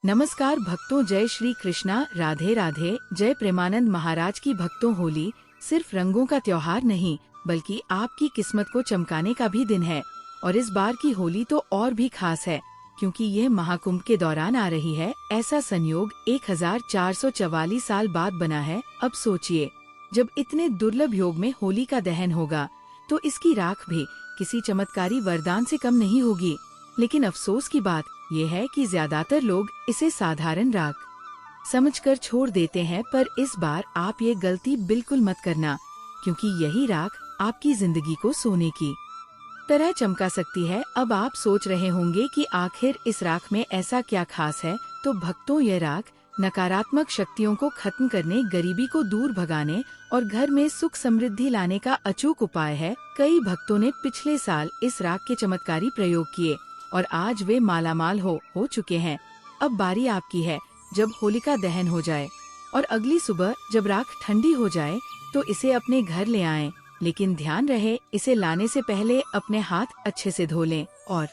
नमस्कार भक्तों, जय श्री कृष्णा, राधे राधे। जय प्रेमानंद महाराज की भक्तों, होली सिर्फ रंगों का त्योहार नहीं बल्कि आपकी किस्मत को चमकाने का भी दिन है। और इस बार की होली तो और भी खास है क्योंकि यह महाकुंभ के दौरान आ रही है। ऐसा संयोग 1444 साल बाद बना है। अब सोचिए, जब इतने दुर्लभ योग में होली का दहन होगा तो इसकी राख भी किसी चमत्कारी वरदान से कम नहीं होगी। लेकिन अफसोस की बात यह है कि ज्यादातर लोग इसे साधारण राख समझकर छोड़ देते हैं। पर इस बार आप ये गलती बिल्कुल मत करना, क्योंकि यही राख आपकी जिंदगी को सोने की तरह चमका सकती है। अब आप सोच रहे होंगे कि आखिर इस राख में ऐसा क्या खास है। तो भक्तों, यह राख नकारात्मक शक्तियों को खत्म करने, गरीबी को दूर भगाने और घर में सुख समृद्धि लाने का अचूक उपाय है। कई भक्तों ने पिछले साल इस राख के चमत्कारी प्रयोग किए और आज वे मालामाल हो चुके हैं। अब बारी आपकी है। जब होलिका दहन हो जाए और अगली सुबह जब राख ठंडी हो जाए तो इसे अपने घर ले आएं। लेकिन ध्यान रहे, इसे लाने से पहले अपने हाथ अच्छे से धो लें और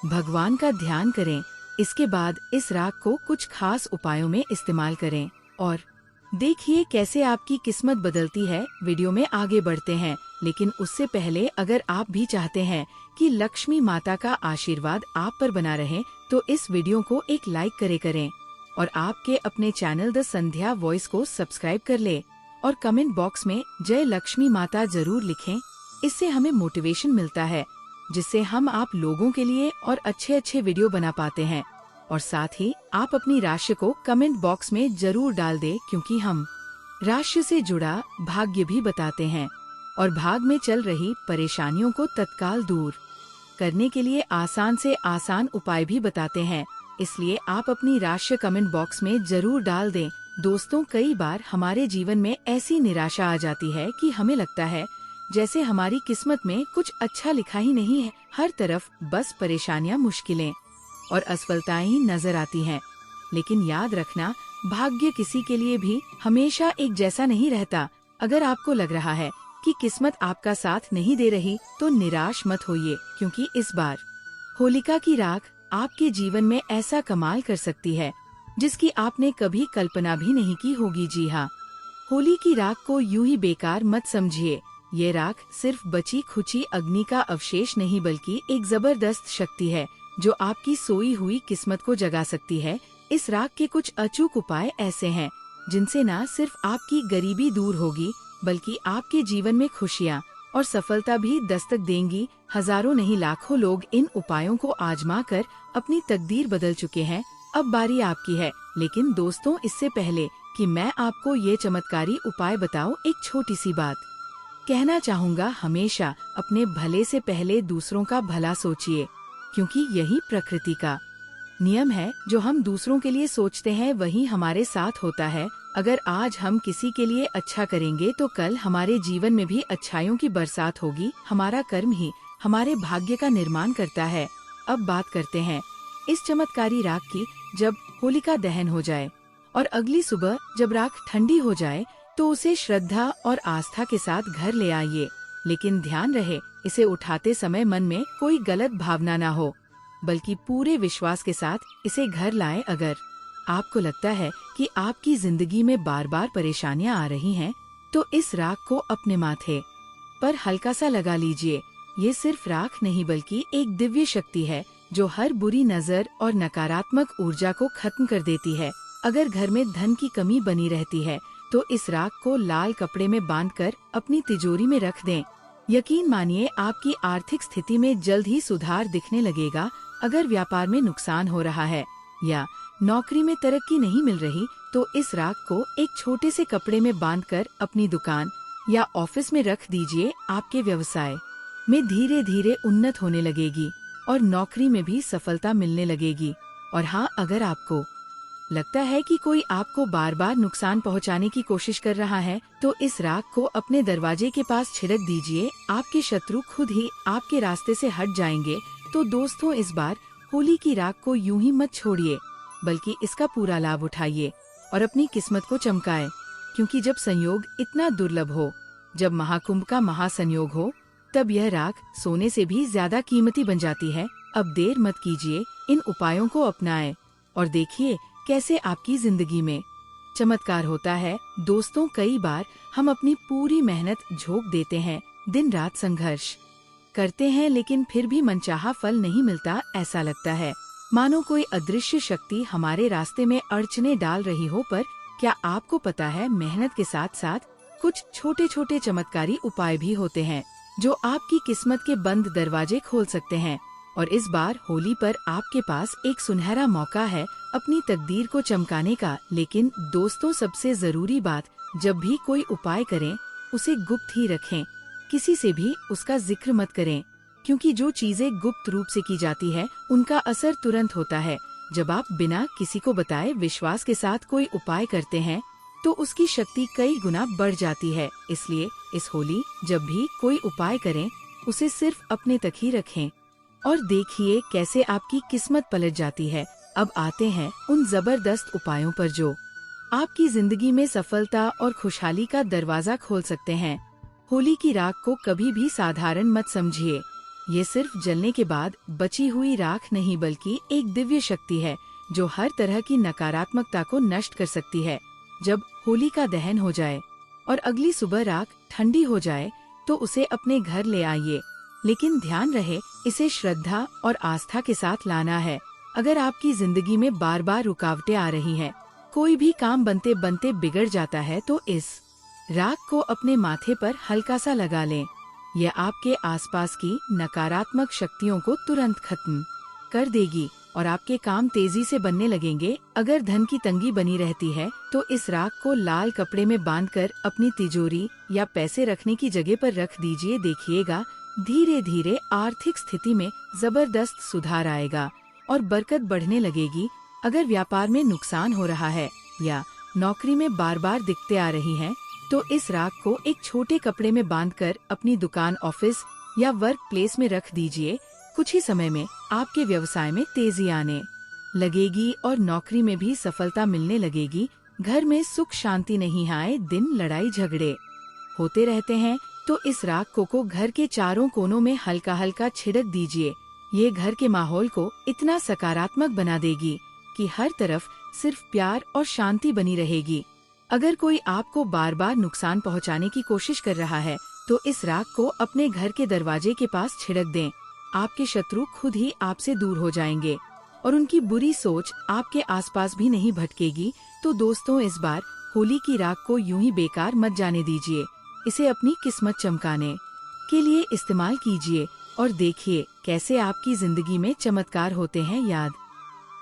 भगवान का ध्यान करें। इसके बाद इस राख को कुछ खास उपायों में इस्तेमाल करें और देखिए कैसे आपकी किस्मत बदलती है। वीडियो में आगे बढ़ते हैं, लेकिन उससे पहले अगर आप भी चाहते हैं कि लक्ष्मी माता का आशीर्वाद आप पर बना रहे तो इस वीडियो को एक लाइक करें और आपके अपने चैनल द संध्या वॉइस को सब्सक्राइब कर ले और कमेंट बॉक्स में जय लक्ष्मी माता जरूर लिखें। इससे हमें मोटिवेशन मिलता है, जिससे हम आप लोगों के लिए और अच्छे वीडियो बना पाते हैं। और साथ ही आप अपनी राशि को कमेंट बॉक्स में जरूर डाल दें, क्योंकि हम राशि से जुड़ा भाग्य भी बताते हैं और भाग में चल रही परेशानियों को तत्काल दूर करने के लिए आसान से आसान उपाय भी बताते हैं। इसलिए आप अपनी राशि कमेंट बॉक्स में जरूर डाल दें। दोस्तों, कई बार हमारे जीवन में ऐसी निराशा आ जाती है कि हमें लगता है जैसे हमारी किस्मत में कुछ अच्छा लिखा ही नहीं है। हर तरफ बस परेशानियां, मुश्किलें और असफलताएं ही नजर आती हैं। लेकिन याद रखना, भाग्य किसी के लिए भी हमेशा एक जैसा नहीं रहता। अगर आपको लग रहा है कि किस्मत आपका साथ नहीं दे रही तो निराश मत होइए, क्योंकि इस बार होलिका की राख आपके जीवन में ऐसा कमाल कर सकती है जिसकी आपने कभी कल्पना भी नहीं की होगी। जी हाँ, होली की राख को यूं ही बेकार मत समझिए। ये राख सिर्फ बची खुची अग्नि का अवशेष नहीं बल्कि एक जबरदस्त शक्ति है जो आपकी सोई हुई किस्मत को जगा सकती है। इस राख के कुछ अचूक उपाय ऐसे हैं जिनसे न सिर्फ आपकी गरीबी दूर होगी बल्कि आपके जीवन में खुशियाँ और सफलता भी दस्तक देंगी। हजारों नहीं लाखों लोग इन उपायों को आजमा कर अपनी तकदीर बदल चुके हैं। अब बारी आपकी है। लेकिन दोस्तों, इससे पहले कि मैं आपको ये चमत्कारी उपाय बताऊं, एक छोटी सी बात कहना चाहूँगा। हमेशा अपने भले से पहले दूसरों का भला सोचिए, क्योंकि यही प्रकृति का नियम है। जो हम दूसरों के लिए सोचते हैं वही हमारे साथ होता है। अगर आज हम किसी के लिए अच्छा करेंगे तो कल हमारे जीवन में भी अच्छाइयों की बरसात होगी। हमारा कर्म ही हमारे भाग्य का निर्माण करता है। अब बात करते हैं इस चमत्कारी राख की। जब होलिका दहन हो जाए और अगली सुबह जब राख ठंडी हो जाए तो उसे श्रद्धा और आस्था के साथ घर ले आइए। लेकिन ध्यान रहे, इसे उठाते समय मन में कोई गलत भावना ना हो, बल्कि पूरे विश्वास के साथ इसे घर लाएं। अगर आपको लगता है कि आपकी जिंदगी में बार बार परेशानियां आ रही हैं, तो इस राख को अपने माथे पर हल्का सा लगा लीजिए। ये सिर्फ राख नहीं बल्कि एक दिव्य शक्ति है जो हर बुरी नजर और नकारात्मक ऊर्जा को खत्म कर देती है। अगर घर में धन की कमी बनी रहती है तो इस राख को लाल कपड़े में बांधकर अपनी तिजोरी में रख दें। यकीन मानिए, आपकी आर्थिक स्थिति में जल्द ही सुधार दिखने लगेगा। अगर व्यापार में नुकसान हो रहा है या नौकरी में तरक्की नहीं मिल रही तो इस राख को एक छोटे से कपड़े में बांधकर अपनी दुकान या ऑफिस में रख दीजिए। आपके व्यवसाय में धीरे धीरे उन्नत होने लगेगी और नौकरी में भी सफलता मिलने लगेगी। और हाँ, अगर आपको लगता है कि कोई आपको बार बार नुकसान पहुंचाने की कोशिश कर रहा है तो इस राख को अपने दरवाजे के पास छिड़क दीजिए। आपके शत्रु खुद ही आपके रास्ते से हट जाएंगे। तो दोस्तों, इस बार होली की राख को यूं ही मत छोड़िए, बल्कि इसका पूरा लाभ उठाइए और अपनी किस्मत को चमकाए। क्योंकि जब संयोग इतना दुर्लभ हो, जब महाकुंभ का महासंयोग हो, तब यह राख सोने से भी ज्यादा कीमती बन जाती है। अब देर मत कीजिए, इन उपायों को अपनाएं और देखिए कैसे आपकी जिंदगी में चमत्कार होता है। दोस्तों, कई बार हम अपनी पूरी मेहनत झोंक देते हैं, दिन रात संघर्ष करते हैं, लेकिन फिर भी मनचाहा फल नहीं मिलता। ऐसा लगता है मानो कोई अदृश्य शक्ति हमारे रास्ते में अड़चने डाल रही हो। पर क्या आपको पता है, मेहनत के साथ साथ कुछ छोटे छोटे चमत्कारी उपाय भी होते हैं जो आपकी किस्मत के बंद दरवाजे खोल सकते हैं। और इस बार होली पर आपके पास एक सुनहरा मौका है अपनी तकदीर को चमकाने का। लेकिन दोस्तों, सबसे जरूरी बात, जब भी कोई उपाय करें उसे गुप्त ही रखें, किसी से भी उसका जिक्र मत करें, क्योंकि जो चीजें गुप्त रूप से की जाती है उनका असर तुरंत होता है। जब आप बिना किसी को बताए विश्वास के साथ कोई उपाय करते हैं तो उसकी शक्ति कई गुना बढ़ जाती है। इसलिए इस होली जब भी कोई उपाय करें उसे सिर्फ अपने तक ही रखें और देखिए कैसे आपकी किस्मत पलट जाती है। अब आते हैं उन जबरदस्त उपायों पर जो आपकी जिंदगी में सफलता और खुशहाली का दरवाजा खोल सकते हैं। होली की राख को कभी भी साधारण मत समझिए। ये सिर्फ जलने के बाद बची हुई राख नहीं, बल्कि एक दिव्य शक्ति है जो हर तरह की नकारात्मकता को नष्ट कर सकती है। जब होली का दहन हो जाए और अगली सुबह राख ठंडी हो जाए तो उसे अपने घर ले आइए, लेकिन ध्यान रहे इसे श्रद्धा और आस्था के साथ लाना है। अगर आपकी जिंदगी में बार बार रुकावटें आ रही हैं, कोई भी काम बनते बनते बिगड़ जाता है, तो इस राख को अपने माथे पर हल्का सा लगा लें। यह आपके आसपास की नकारात्मक शक्तियों को तुरंत खत्म कर देगी और आपके काम तेजी से बनने लगेंगे। अगर धन की तंगी बनी रहती है तो इस राख को लाल कपड़े में बांधकर अपनी तिजोरी या पैसे रखने की जगह पर रख दीजिए। देखिएगा धीरे धीरे आर्थिक स्थिति में जबरदस्त सुधार आएगा और बरकत बढ़ने लगेगी। अगर व्यापार में नुकसान हो रहा है या नौकरी में बार बार दिक्कतें आ रही हैं, तो इस राख को एक छोटे कपड़े में बांधकर अपनी दुकान, ऑफिस या वर्क प्लेस में रख दीजिए। कुछ ही समय में आपके व्यवसाय में तेजी आने लगेगी और नौकरी में भी सफलता मिलने लगेगी। घर में सुख शांति नहीं आए दिन लड़ाई झगड़े होते रहते हैं, तो इस राख को घर के चारों कोनों में हल्का हल्का छिड़क दीजिए। ये घर के माहौल को इतना सकारात्मक बना देगी कि हर तरफ सिर्फ प्यार और शांति बनी रहेगी। अगर कोई आपको बार बार नुकसान पहुंचाने की कोशिश कर रहा है, तो इस राख को अपने घर के दरवाजे के पास छिड़क दें। आपके शत्रु खुद ही आपसे दूर हो जाएंगे और उनकी बुरी सोच आपके आसपास भी नहीं भटकेगी। तो दोस्तों, इस बार होली की राख को यूं ही बेकार मत जाने दीजिए। इसे अपनी किस्मत चमकाने के लिए इस्तेमाल कीजिए और देखिए कैसे आपकी जिंदगी में चमत्कार होते हैं। याद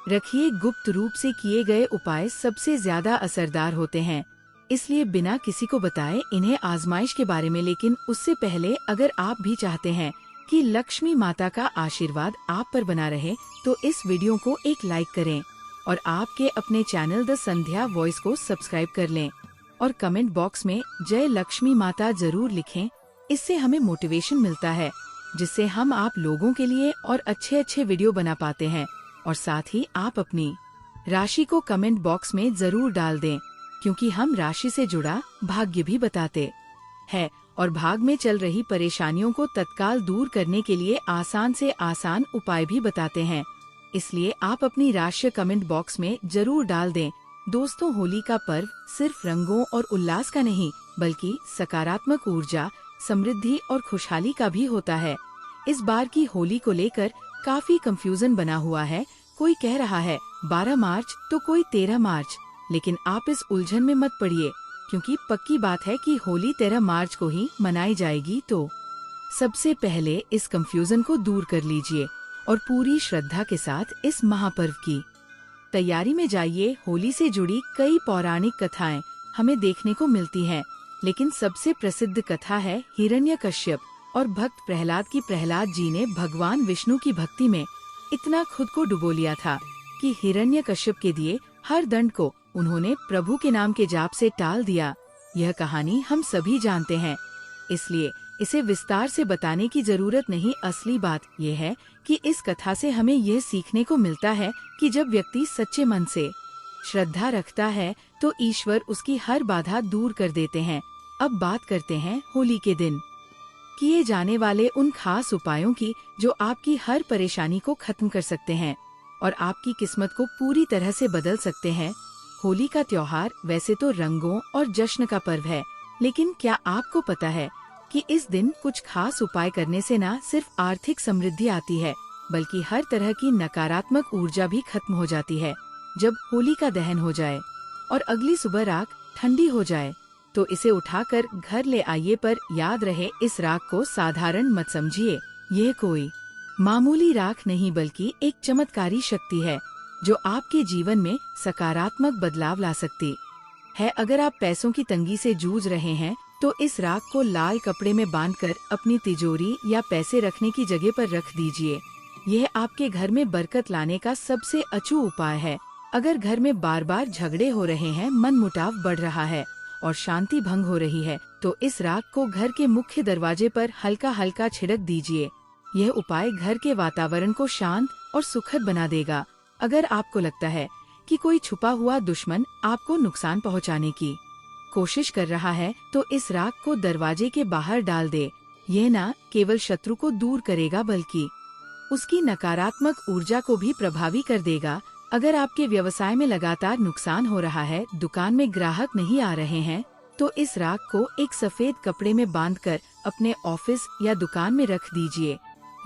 रखिए, गुप्त रूप से किए गए उपाय सबसे ज्यादा असरदार होते हैं, इसलिए बिना किसी को बताए इन्हें आजमाइश के बारे में। लेकिन उससे पहले अगर आप भी चाहते हैं कि लक्ष्मी माता का आशीर्वाद आप पर बना रहे, तो इस वीडियो को एक लाइक करें और आपके अपने चैनल द संध्या वॉइस को सब्सक्राइब कर लें और कमेंट बॉक्स में जय लक्ष्मी माता जरूर लिखें। इससे हमें मोटिवेशन मिलता है, जिससे हम आप लोगों के लिए और अच्छे अच्छे वीडियो बना पाते हैं। और साथ ही आप अपनी राशि को कमेंट बॉक्स में जरूर डाल दें, क्योंकि हम राशि से जुड़ा भाग्य भी बताते हैं और भाग में चल रही परेशानियों को तत्काल दूर करने के लिए आसान से आसान उपाय भी बताते हैं। इसलिए आप अपनी राशि कमेंट बॉक्स में जरूर डाल दें। दोस्तों, होली का पर्व सिर्फ रंगों और उल्लास का नहीं, बल्कि सकारात्मक ऊर्जा, समृद्धि और खुशहाली का भी होता है। इस बार की होली को लेकर काफी कंफ्यूजन बना हुआ है। कोई कह रहा है 12 मार्च तो कोई 13 मार्च, लेकिन आप इस उलझन में मत पड़िए, क्योंकि पक्की बात है कि होली 13 मार्च को ही मनाई जाएगी। तो सबसे पहले इस कंफ्यूजन को दूर कर लीजिए और पूरी श्रद्धा के साथ इस महापर्व की तैयारी में जाइए। होली से जुड़ी कई पौराणिक कथाएं हमें देखने को मिलती हैं, लेकिन सबसे प्रसिद्ध कथा है हिरण्यकश्यप और भक्त प्रहलाद की। प्रहलाद जी ने भगवान विष्णु की भक्ति में इतना खुद को डुबो लिया था कि हिरण्यकश्यप के दिए हर दंड को उन्होंने प्रभु के नाम के जाप से टाल दिया। यह कहानी हम सभी जानते हैं, इसलिए इसे विस्तार से बताने की जरूरत नहीं। असली बात यह है कि इस कथा से हमें यह सीखने को मिलता है कि जब व्यक्ति सच्चे मन से श्रद्धा रखता है, तो ईश्वर उसकी हर बाधा दूर कर देते हैं। अब बात करते हैं होली के दिन किए जाने वाले उन खास उपायों की जो आपकी हर परेशानी को खत्म कर सकते हैं। और आपकी किस्मत को पूरी तरह से बदल सकते हैं। होली का त्योहार वैसे तो रंगों और जश्न का पर्व है, लेकिन क्या आपको पता है कि इस दिन कुछ खास उपाय करने से न सिर्फ आर्थिक समृद्धि आती है, बल्कि हर तरह की नकारात्मक ऊर्जा भी खत्म हो जाती है। जब होली का दहन हो जाए और अगली सुबह राख ठंडी हो जाए, तो इसे उठाकर घर ले आइए, पर याद रहे इस राख को साधारण मत समझिए। ये कोई मामूली राख नहीं, बल्कि एक चमत्कारी शक्ति है जो आपके जीवन में सकारात्मक बदलाव ला सकती है। अगर आप पैसों की तंगी से जूझ रहे हैं, तो इस राख को लाल कपड़े में बांधकर अपनी तिजोरी या पैसे रखने की जगह पर रख दीजिए। यह आपके घर में बरकत लाने का सबसे अचूक उपाय है। अगर घर में बार बार झगड़े हो रहे हैं, मनमुटाव बढ़ रहा है और शांति भंग हो रही है, तो इस राख को घर के मुख्य दरवाजे पर हल्का हल्का छिड़क दीजिए। यह उपाय घर के वातावरण को शांत और सुखद बना देगा। अगर आपको लगता है कि कोई छुपा हुआ दुश्मन आपको नुकसान पहुंचाने की कोशिश कर रहा है, तो इस राख को दरवाजे के बाहर डाल दे। यह न केवल शत्रु को दूर करेगा, बल्कि उसकी नकारात्मक ऊर्जा को भी प्रभावी कर देगा। अगर आपके व्यवसाय में लगातार नुकसान हो रहा है, दुकान में ग्राहक नहीं आ रहे हैं, तो इस राख को एक सफेद कपड़े में बांधकर अपने ऑफिस या दुकान में रख दीजिए।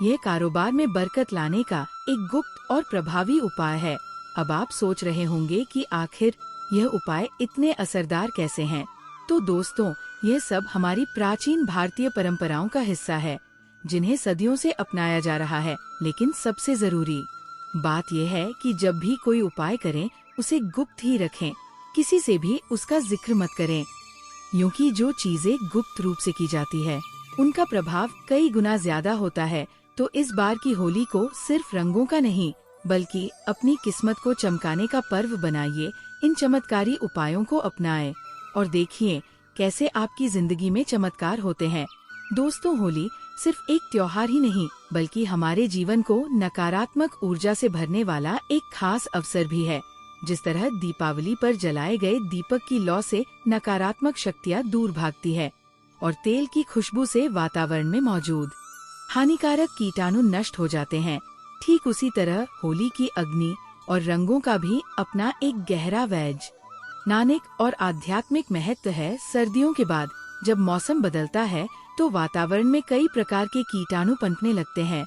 यह कारोबार में बरकत लाने का एक गुप्त और प्रभावी उपाय है। अब आप सोच रहे होंगे कि आखिर यह उपाय इतने असरदार कैसे हैं? तो दोस्तों, यह सब हमारी प्राचीन भारतीय परंपराओं का हिस्सा है, जिन्हें सदियों से अपनाया जा रहा है। लेकिन सबसे जरूरी बात यह है कि जब भी कोई उपाय करें, उसे गुप्त ही रखें, किसी से भी उसका जिक्र मत करें, क्योंकि जो चीजें गुप्त रूप से की जाती है, उनका प्रभाव कई गुना ज्यादा होता है। तो इस बार की होली को सिर्फ रंगों का नहीं, बल्कि अपनी किस्मत को चमकाने का पर्व बनाइए। इन चमत्कारी उपायों को अपनाएं और देखिए कैसे आपकी जिंदगी में चमत्कार होते हैं। दोस्तों, होली सिर्फ एक त्योहार ही नहीं, बल्कि हमारे जीवन को नकारात्मक ऊर्जा से भरने वाला एक खास अवसर भी है। जिस तरह दीपावली पर जलाए गए दीपक की लौ से नकारात्मक शक्तियाँ दूर भागती है और तेल की खुशबू से वातावरण में मौजूद हानिकारक कीटाणु नष्ट हो जाते हैं, ठीक उसी तरह होली की अग्नि और रंगों का भी अपना एक गहरा वैज्ञानिक और आध्यात्मिक महत्व है। सर्दियों के बाद जब मौसम बदलता है, तो वातावरण में कई प्रकार के कीटाणु पनपने लगते हैं।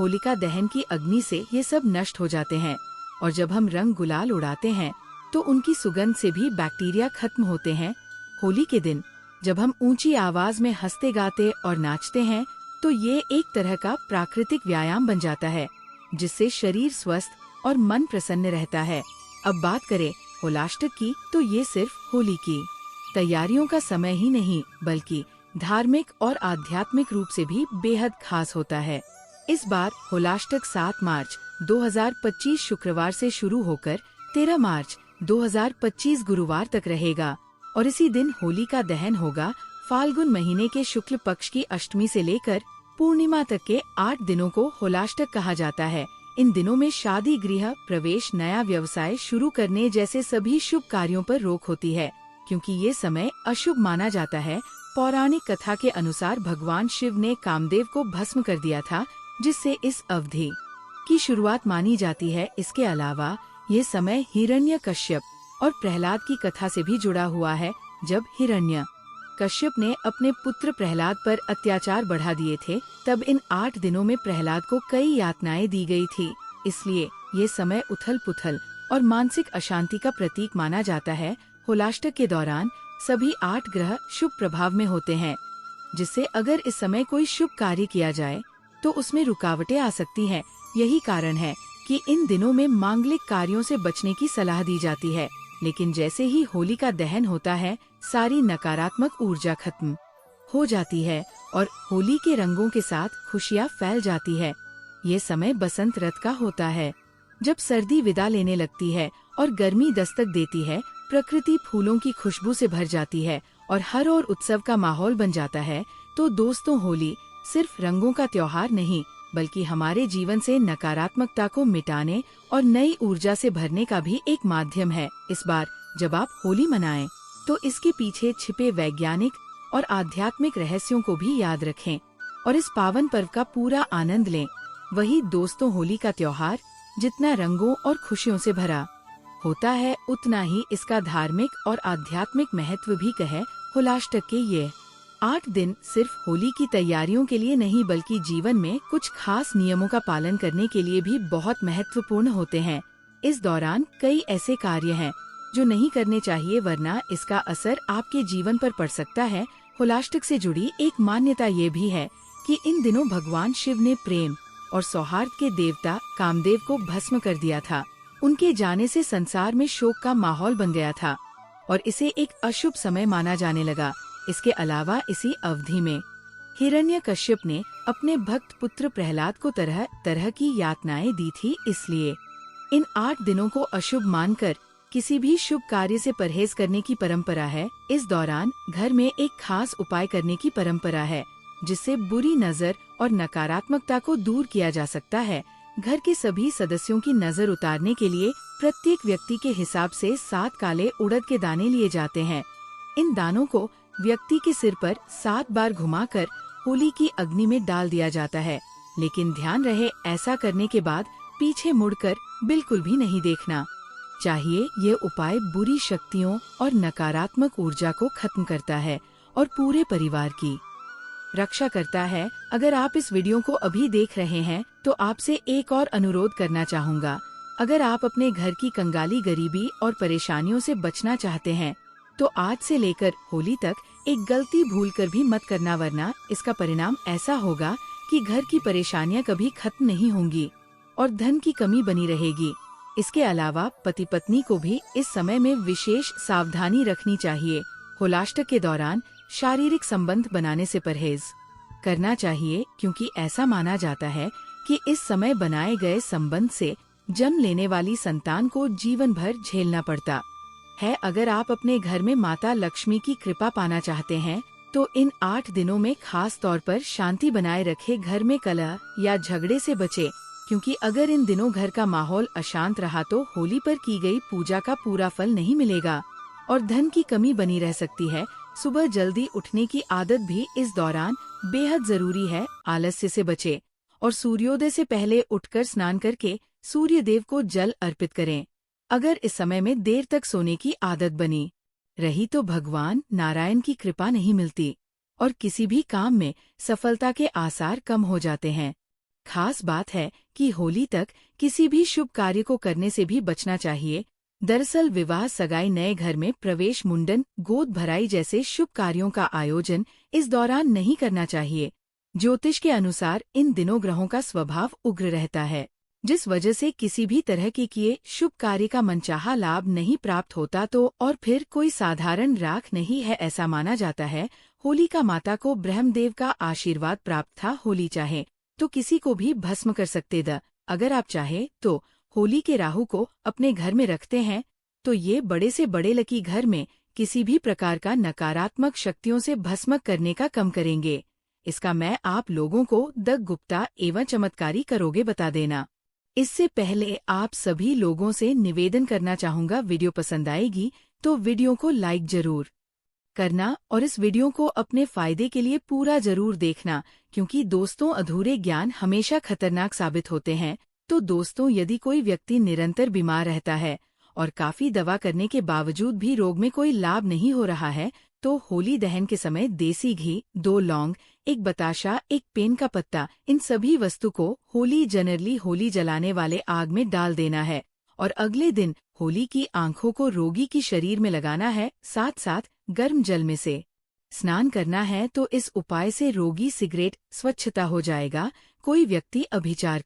होलिका दहन की अग्नि से ये सब नष्ट हो जाते हैं, और जब हम रंग गुलाल उड़ाते हैं, तो उनकी सुगंध से भी बैक्टीरिया खत्म होते हैं। होली के दिन जब हम ऊंची आवाज में हंसते गाते और नाचते हैं, तो ये एक तरह का प्राकृतिक व्यायाम बन जाता है, जिससे शरीर स्वस्थ और मन प्रसन्न रहता है। अब बात करें होलाष्टक की, तो ये सिर्फ होली की तैयारियों का समय ही नहीं, बल्कि धार्मिक और आध्यात्मिक रूप से भी बेहद खास होता है। इस बार होलाष्टक 7 मार्च 2025 शुक्रवार से शुरू होकर 13 मार्च 2025 गुरुवार तक रहेगा, और इसी दिन होली का दहन होगा। फाल्गुन महीने के शुक्ल पक्ष की अष्टमी से लेकर पूर्णिमा तक के 8 दिनों को होलाष्टक कहा जाता है। इन दिनों में शादी, गृह प्रवेश, नया व्यवसाय शुरू करने जैसे सभी शुभ कार्यों पर रोक होती है, क्योंकि ये समय अशुभ माना जाता है। पौराणिक कथा के अनुसार भगवान शिव ने कामदेव को भस्म कर दिया था, जिससे इस अवधि की शुरुआत मानी जाती है। इसके अलावा ये समय हिरण्यकश्यप और प्रहलाद की कथा से भी जुड़ा हुआ है। जब हिरण्यकश्यप ने अपने पुत्र प्रहलाद पर अत्याचार बढ़ा दिए थे, तब इन 8 दिनों में प्रहलाद को कई यातनाएं दी गई थी। इसलिए ये समय उथल पुथल और मानसिक अशांति का प्रतीक माना जाता है। होलाष्टक के दौरान सभी 8 ग्रह शुभ प्रभाव में होते हैं, जिससे अगर इस समय कोई शुभ कार्य किया जाए, तो उसमें रुकावटें आ सकती हैं। यही कारण है कि इन दिनों में मांगलिक कार्यों से बचने की सलाह दी जाती है। लेकिन जैसे ही होली का दहन होता है, सारी नकारात्मक ऊर्जा खत्म हो जाती है और होली के रंगों के साथ खुशियाँ फैल जाती है। ये समय बसंत ऋतु का होता है, जब सर्दी विदा लेने लगती है और गर्मी दस्तक देती है। प्रकृति फूलों की खुशबू से भर जाती है और हर ओर उत्सव का माहौल बन जाता है। तो दोस्तों, होली सिर्फ रंगों का त्योहार नहीं, बल्कि हमारे जीवन से नकारात्मकता को मिटाने और नई ऊर्जा से भरने का भी एक माध्यम है। इस बार जब आप होली मनाएं, तो इसके पीछे छिपे वैज्ञानिक और आध्यात्मिक रहस्यों को भी याद रखें और इस पावन पर्व का पूरा आनंद लें। वही दोस्तों, होली का त्योहार जितना रंगों और खुशियों से भरा होता है, उतना ही इसका धार्मिक और आध्यात्मिक महत्व भी कहे। होलाष्टक के ये 8 दिन सिर्फ होली की तैयारियों के लिए नहीं, बल्कि जीवन में कुछ खास नियमों का पालन करने के लिए भी बहुत महत्वपूर्ण होते हैं। इस दौरान कई ऐसे कार्य हैं जो नहीं करने चाहिए, वरना इसका असर आपके जीवन पर पड़ सकता है। होलाष्टक से जुड़ी एक मान्यता ये भी है कि इन दिनों भगवान शिव ने प्रेम और सौहार्द के देवता कामदेव को भस्म कर दिया था। उनके जाने से संसार में शोक का माहौल बन गया था और इसे एक अशुभ समय माना जाने लगा। इसके अलावा इसी अवधि में हिरण्यकश्यप ने अपने भक्त पुत्र प्रहलाद को तरह तरह की यातनाएं दी थी। इसलिए इन 8 दिनों को अशुभ मानकर किसी भी शुभ कार्य से परहेज करने की परंपरा है। इस दौरान घर में एक खास उपाय करने की परंपरा है, जिससे बुरी नजर और नकारात्मकता को दूर किया जा सकता है। घर के सभी सदस्यों की नजर उतारने के लिए प्रत्येक व्यक्ति के हिसाब से 7 काले उड़द के दाने लिए जाते हैं। इन दानों को व्यक्ति के सिर पर 7 बार घुमाकर होली की अग्नि में डाल दिया जाता है। लेकिन ध्यान रहे, ऐसा करने के बाद पीछे मुड़कर बिल्कुल भी नहीं देखना चाहिए। ये उपाय बुरी शक्तियों और नकारात्मक ऊर्जा को खत्म करता है और पूरे परिवार की रक्षा करता है। अगर आप इस वीडियो को अभी देख रहे हैं तो आपसे एक और अनुरोध करना चाहूँगा। अगर आप अपने घर की कंगाली, गरीबी और परेशानियों से बचना चाहते हैं तो आज से लेकर होली तक एक गलती भूल कर भी मत करना, वरना इसका परिणाम ऐसा होगा कि घर की परेशानियां कभी खत्म नहीं होंगी और धन की कमी बनी रहेगी। इसके अलावा पति पत्नी को भी इस समय में विशेष सावधानी रखनी चाहिए। होलाष्टक के दौरान शारीरिक संबंध बनाने से परहेज करना चाहिए, क्योंकि ऐसा माना जाता है कि इस समय बनाए गए संबंध से जन्म लेने वाली संतान को जीवन भर झेलना पड़ता है। अगर आप अपने घर में माता लक्ष्मी की कृपा पाना चाहते हैं तो इन 8 दिनों में खास तौर पर शांति बनाए रखे, घर में कलह या झगड़े से बचे, क्योंकि अगर इन दिनों घर का माहौल अशांत रहा तो होली पर की गई पूजा का पूरा फल नहीं मिलेगा और धन की कमी बनी रह सकती है। सुबह जल्दी उठने की आदत भी इस दौरान बेहद जरूरी है। आलस्य से बचे और सूर्योदय से पहले उठकर स्नान करके सूर्य देव को जल अर्पित करें। अगर इस समय में देर तक सोने की आदत बनी रही तो भगवान नारायण की कृपा नहीं मिलती और किसी भी काम में सफलता के आसार कम हो जाते हैं। खास बात है कि होली तक किसी भी शुभ कार्य को करने से भी बचना चाहिए। दरअसल विवाह, सगाई, नए घर में प्रवेश, मुंडन, गोद भराई जैसे शुभ कार्यों का आयोजन इस दौरान नहीं करना चाहिए। ज्योतिष के अनुसार इन दिनों ग्रहों का स्वभाव उग्र रहता है, जिस वजह से किसी भी तरह के किए शुभ कार्य का मनचाहा लाभ नहीं प्राप्त होता तो और फिर कोई साधारण राख नहीं है, ऐसा माना जाता है। होली का माता को ब्रह्मदेव का आशीर्वाद प्राप्त था। होली चाहे तो किसी को भी भस्म कर सकते द। अगर आप चाहे तो होली के राहु को अपने घर में रखते हैं तो ये बड़े से बड़े लकी घर में किसी भी प्रकार का नकारात्मक शक्तियों से भस्म करने का कम करेंगे। इसका मैं आप लोगों को द गुप्ता एवं चमत्कारी करोगे बता देना। इससे पहले आप सभी लोगों से निवेदन करना चाहूँगा, वीडियो पसंद आएगी तो वीडियो को लाइक जरूर करना और इस वीडियो को अपने फायदे के लिए पूरा जरूर देखना, क्योंकि दोस्तों अधूरे ज्ञान हमेशा खतरनाक साबित होते हैं। तो दोस्तों, यदि कोई व्यक्ति निरंतर बीमार रहता है और काफी दवा करने के बावजूद भी रोग में कोई लाभ नहीं हो रहा है तो होली दहन के समय देसी घी, 2 लौंग, 1 बताशा, 1 पेन का पत्ता, इन सभी वस्तु को होली जलाने वाले आग में डाल देना है और अगले दिन होली की आंखों को रोगी की शरीर में लगाना है। साथ साथ गर्म जल में से स्नान करना है। तो इस उपाय से रोगी सिगरेट स्वच्छता हो जाएगा। कोई व्यक्ति अभिचार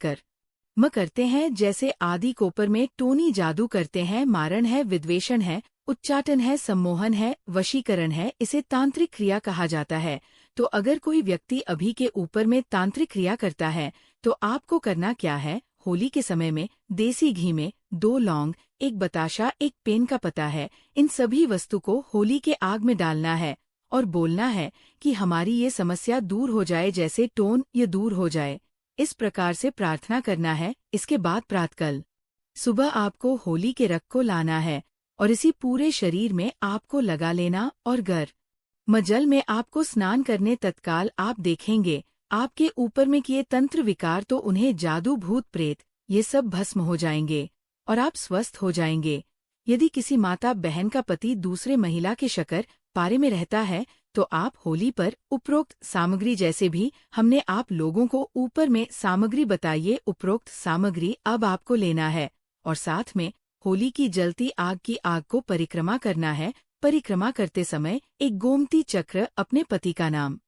करते हैं, जैसे आदि कोपर में टोनी जादू करते हैं, मारण है, विद्वेषण है, उच्चाटन है, सम्मोहन है, वशीकरण है, इसे तांत्रिक क्रिया कहा जाता है। तो अगर कोई व्यक्ति अभी के ऊपर में तांत्रिक क्रिया करता है तो आपको करना क्या है, होली के समय में देसी घी में 2 लौंग, 1 बताशा, 1 पेन का पत्ता है, इन सभी वस्तु को होली के आग में डालना है और बोलना है कि हमारी ये समस्या दूर हो जाए, जैसे टोन ये दूर हो जाए। इस प्रकार से प्रार्थना करना है। इसके बाद प्रातःकाल सुबह आपको होली के रंग को लाना है और इसी पूरे शरीर में आपको लगा लेना और गर्म जल में आपको स्नान करने तत्काल आप देखेंगे आपके ऊपर में किए तंत्र विकार तो उन्हें जादू, भूत प्रेत ये सब भस्म हो जाएंगे और आप स्वस्थ हो जाएंगे। यदि किसी माता बहन का पति दूसरे महिला के शक्कर पारे में रहता है तो आप होली पर उपरोक्त सामग्री, जैसे भी हमने आप लोगों को ऊपर में सामग्री बताइए, उपरोक्त सामग्री अब आपको लेना है और साथ में होली की जलती आग की आग को परिक्रमा करना है। परिक्रमा करते समय एक गोमती चक्र अपने पति का नाम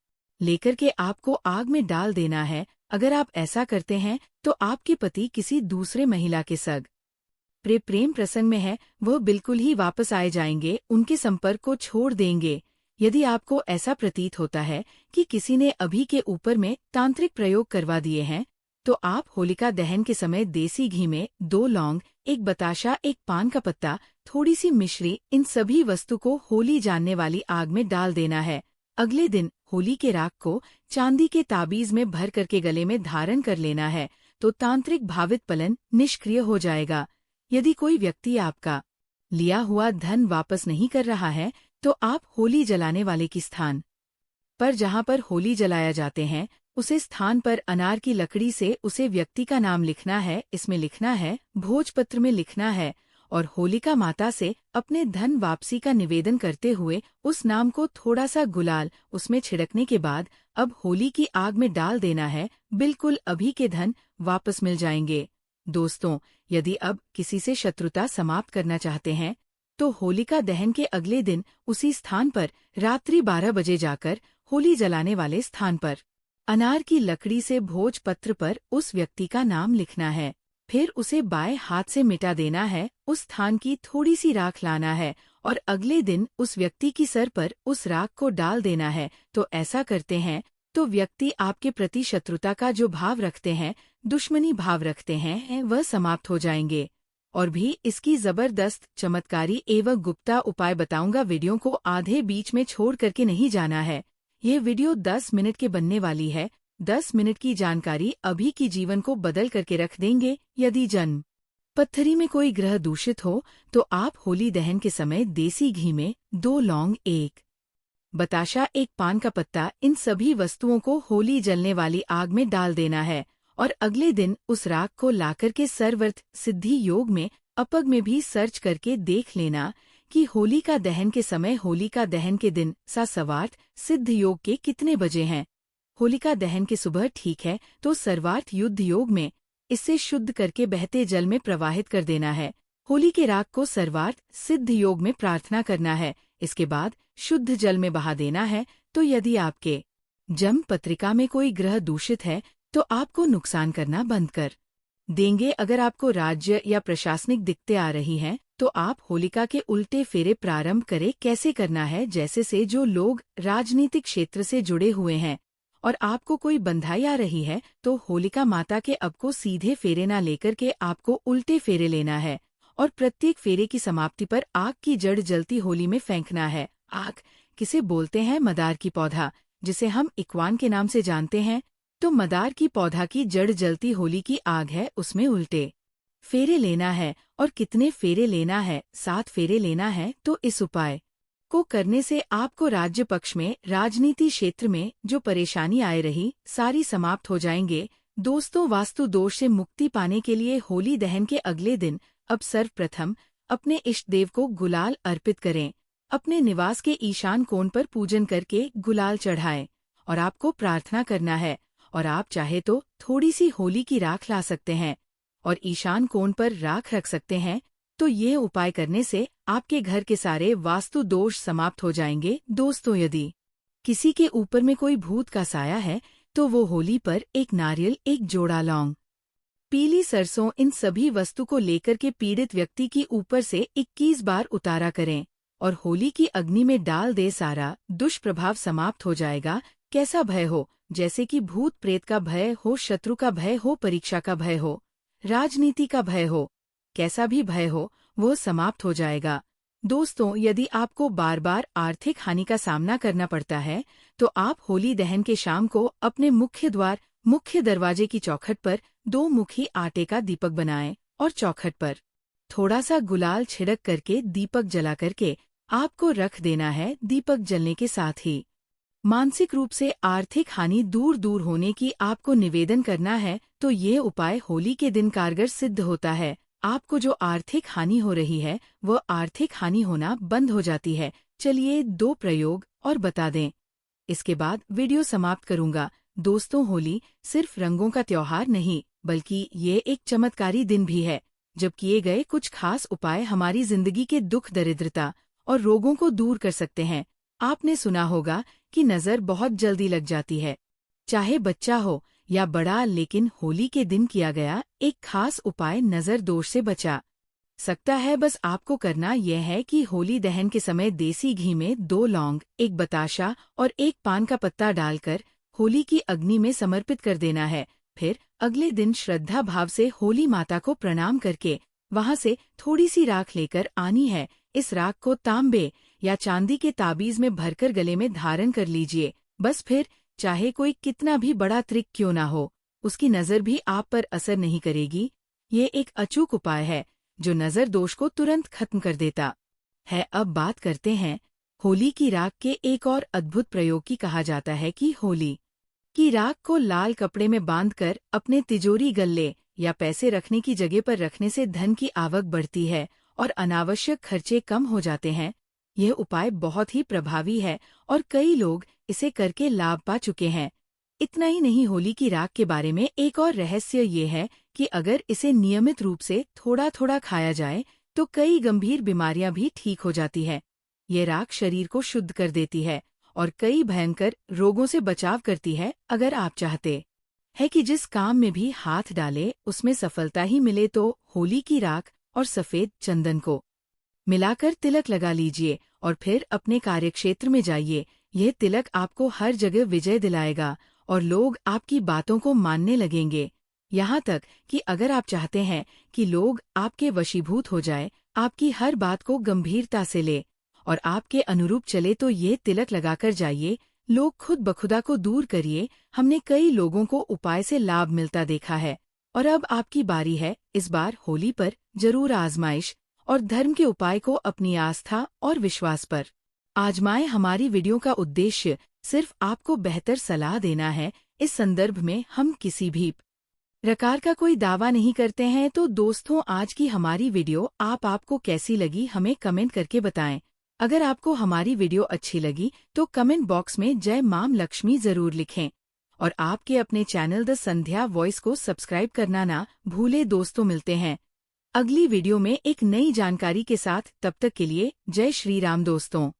लेकर के आपको आग में डाल देना है। अगर आप ऐसा करते हैं तो आपके पति किसी दूसरे महिला के संग प्रेम प्रसंग में है, वह बिल्कुल ही वापस आए जाएंगे, उनके संपर्क को छोड़ देंगे। यदि आपको ऐसा प्रतीत होता है कि किसी ने अभी के ऊपर में तांत्रिक प्रयोग करवा दिए हैं, तो आप होलिका दहन के समय देसी घी में 2 लौंग, 1 बताशा, 1 पान का पत्ता, थोड़ी सी मिश्री, इन सभी वस्तु को होली जानने वाली आग में डाल देना है। अगले दिन होली के राख को चांदी के ताबीज में भर करके गले में धारण कर लेना है, तो तांत्रिक भावित पलन निष्क्रिय हो जाएगा। यदि कोई व्यक्ति आपका लिया हुआ धन वापस नहीं कर रहा है तो आप होली जलाने वाले की स्थान पर जहां पर होली जलाया जाते हैं उसे स्थान पर अनार की लकड़ी से उसे व्यक्ति का नाम लिखना है। इसमें लिखना है, भोजपत्र में लिखना है और होलिका माता से अपने धन वापसी का निवेदन करते हुए उस नाम को थोड़ा सा गुलाल उसमें छिड़कने के बाद अब होली की आग में डाल देना है। बिल्कुल अभी के धन वापस मिल जाएंगे। दोस्तों, यदि अब किसी से शत्रुता समाप्त करना चाहते हैं तो होलिका दहन के अगले दिन उसी स्थान पर रात्रि 12 बजे जाकर होली जलाने वाले स्थान पर अनार की लकड़ी से भोजपत्र पर उस व्यक्ति का नाम लिखना है। फिर उसे बाएं हाथ से मिटा देना है। उस स्थान की थोड़ी सी राख लाना है और अगले दिन उस व्यक्ति की सर पर उस राख को डाल देना है। तो ऐसा करते हैं तो व्यक्ति आपके प्रति शत्रुता का जो भाव रखते हैं, दुश्मनी भाव रखते हैं, वह समाप्त हो जाएंगे। और भी इसकी जबरदस्त चमत्कारी एवं गुप्ता उपाय बताऊंगा। वीडियो को आधे बीच में छोड़ करके नहीं जाना है। यह वीडियो 10 मिनट के बनने वाली है। 10 मिनट की जानकारी अभी की जीवन को बदल करके रख देंगे। यदि जन्म पत्थरी में कोई ग्रह दूषित हो तो आप होली दहन के समय देसी घी में 2 लौंग, 1 बताशा, 1 पान का पत्ता, इन सभी वस्तुओं को होली जलने वाली आग में डाल देना है और अगले दिन उस राख को लाकर के सर्वर्थ सिद्धि योग में अपग में भी सर्च करके देख लेना कि होलिका दहन के समय होलिका दहन के दिन सा सर्वार्थ सिद्ध योग के कितने बजे हैं। होलिका दहन के सुबह ठीक है तो सर्वार्थ युद्ध योग में इससे शुद्ध करके बहते जल में प्रवाहित कर देना है। होली के राख को सर्वार्थ सिद्ध योग में प्रार्थना करना है। इसके बाद शुद्ध जल में बहा देना है। तो यदि आपके जन्म पत्रिका में कोई ग्रह दूषित है तो आपको नुकसान करना बंद कर देंगे। अगर आपको राज्य या प्रशासनिक दिक्कतें आ रही हैं तो आप होलिका के उल्टे फेरे प्रारंभ करें। कैसे करना है, जैसे से जो लोग राजनीतिक क्षेत्र से जुड़े हुए हैं और आपको कोई बंधाई आ रही है तो होलिका माता के अब को सीधे फेरे ना लेकर के आपको उल्टे फेरे लेना है और प्रत्येक फेरे की समाप्ति पर आग की जड़ जलती होली में फेंकना है। आग किसे बोलते हैं? मदार की पौधा, जिसे हम इक्वान के नाम से जानते हैं। तो मदार की पौधा की जड़ जलती होली की आग है, उसमें उल्टे फेरे लेना है। और कितने फेरे लेना है? 7 फेरे लेना है। तो इस उपाय को करने से आपको राज्य पक्ष में राजनीति क्षेत्र में जो परेशानी आए रही सारी समाप्त हो जाएंगे। दोस्तों, वास्तु दोष से मुक्ति पाने के लिए होली दहन के अगले दिन अब सर्वप्रथम अपने इष्ट देव को गुलाल अर्पित करें। अपने निवास के ईशान कोण पर पूजन करके गुलाल चढ़ाएं और आपको प्रार्थना करना है। और आप चाहे तो थोड़ी सी होली की राख ला सकते हैं और ईशान कोण पर राख रख सकते हैं। तो ये उपाय करने से आपके घर के सारे वास्तु दोष समाप्त हो जाएंगे। दोस्तों, यदि किसी के ऊपर में कोई भूत का साया है तो वो होली पर 1 नारियल, 1 जोड़ा लौंग, पीली सरसों, इन सभी वस्तु को लेकर के पीड़ित व्यक्ति की ऊपर से 21 बार उतारा करें और होली की अग्नि में डाल दे। सारा दुष्प्रभाव समाप्त हो जाएगा। कैसा भय हो, जैसे कि भूत प्रेत का भय हो, शत्रु का भय हो, परीक्षा का भय हो, राजनीति का भय हो, कैसा भी भय हो, वो समाप्त हो जाएगा। दोस्तों, यदि आपको बार बार आर्थिक हानि का सामना करना पड़ता है तो आप होली दहन के शाम को अपने मुख्य दरवाजे की चौखट पर 2 मुखी आटे का दीपक बनाएं और चौखट पर थोड़ा सा गुलाल छिड़क करके दीपक जला करके आपको रख देना है। दीपक जलने के साथ ही मानसिक रूप से आर्थिक हानि दूर दूर होने की आपको निवेदन करना है तो ये उपाय होली के दिन कारगर सिद्ध होता है। आपको जो आर्थिक हानि हो रही है वह आर्थिक हानि होना बंद हो जाती है। चलिए 2 प्रयोग और बता दें, इसके बाद वीडियो समाप्त करूंगा। दोस्तों, होली सिर्फ रंगों का त्योहार नहीं बल्कि ये एक चमत्कारी दिन भी है जब किए गए कुछ खास उपाय हमारी जिंदगी के दुख, दरिद्रता और रोगों को दूर कर सकते हैं। आपने सुना होगा कि नज़र बहुत जल्दी लग जाती है, चाहे बच्चा हो या बड़ा, लेकिन होली के दिन किया गया एक खास उपाय नज़र दोष से बचा सकता है। बस आपको करना यह है कि होली दहन के समय देसी घी में 2 लौंग, 1 बताशा और 1 पान का पत्ता डालकर होली की अग्नि में समर्पित कर देना है। फिर अगले दिन श्रद्धा भाव से होली माता को प्रणाम करके वहां से थोड़ी सी राख लेकर आनी है। इस राख को तांबे या चांदी के ताबीज में भरकर गले में धारण कर लीजिए। बस फिर चाहे कोई कितना भी बड़ा त्रिक क्यों ना हो, उसकी नज़र भी आप पर असर नहीं करेगी। ये एक अचूक उपाय है जो नज़र दोष को तुरंत खत्म कर देता है। अब बात करते हैं होली की राख के एक और अद्भुत प्रयोग की। कहा जाता है कि होली की राख को लाल कपड़े में बांधकर अपने तिजोरी, गल्ले या पैसे रखने की जगह पर रखने से धन की आवक बढ़ती है और अनावश्यक खर्चे कम हो जाते हैं। यह उपाय बहुत ही प्रभावी है और कई लोग इसे करके लाभ पा चुके हैं। इतना ही नहीं, होली की राख के बारे में एक और रहस्य ये है कि अगर इसे नियमित रूप से थोड़ा थोड़ा खाया जाए तो कई गंभीर बीमारियां भी ठीक हो जाती है। ये राख शरीर को शुद्ध कर देती है और कई भयंकर रोगों से बचाव करती है। अगर आप चाहते हैं कि जिस काम में भी हाथ डाले उसमें सफलता ही मिले तो होली की राख और सफेद चंदन को मिलाकर तिलक लगा लीजिए और फिर अपने कार्यक्षेत्र में जाइए। यह तिलक आपको हर जगह विजय दिलाएगा और लोग आपकी बातों को मानने लगेंगे। यहाँ तक कि अगर आप चाहते हैं कि लोग आपके वशीभूत हो जाए, आपकी हर बात को गंभीरता से ले और आपके अनुरूप चले, तो ये तिलक लगाकर जाइए। लोग खुद बखुदा को दूर करिए। हमने कई लोगों को उपाय से लाभ मिलता देखा है और अब आपकी बारी है। इस बार होली पर जरूर आजमाइश और धर्म के उपाय को अपनी आस्था और विश्वास पर आजमाएं। हमारी वीडियो का उद्देश्य सिर्फ आपको बेहतर सलाह देना है। इस संदर्भ में हम किसी भी प्रकार का कोई दावा नहीं करते हैं। तो दोस्तों, आज की हमारी वीडियो आपको कैसी लगी हमें कमेंट करके बताएं। अगर आपको हमारी वीडियो अच्छी लगी तो कमेंट बॉक्स में जय मां लक्ष्मी जरूर लिखें और आपके अपने चैनल द संध्या वॉइस को सब्सक्राइब करना ना भूले। दोस्तों, मिलते हैं अगली वीडियो में एक नई जानकारी के साथ। तब तक के लिए जय श्री राम दोस्तों।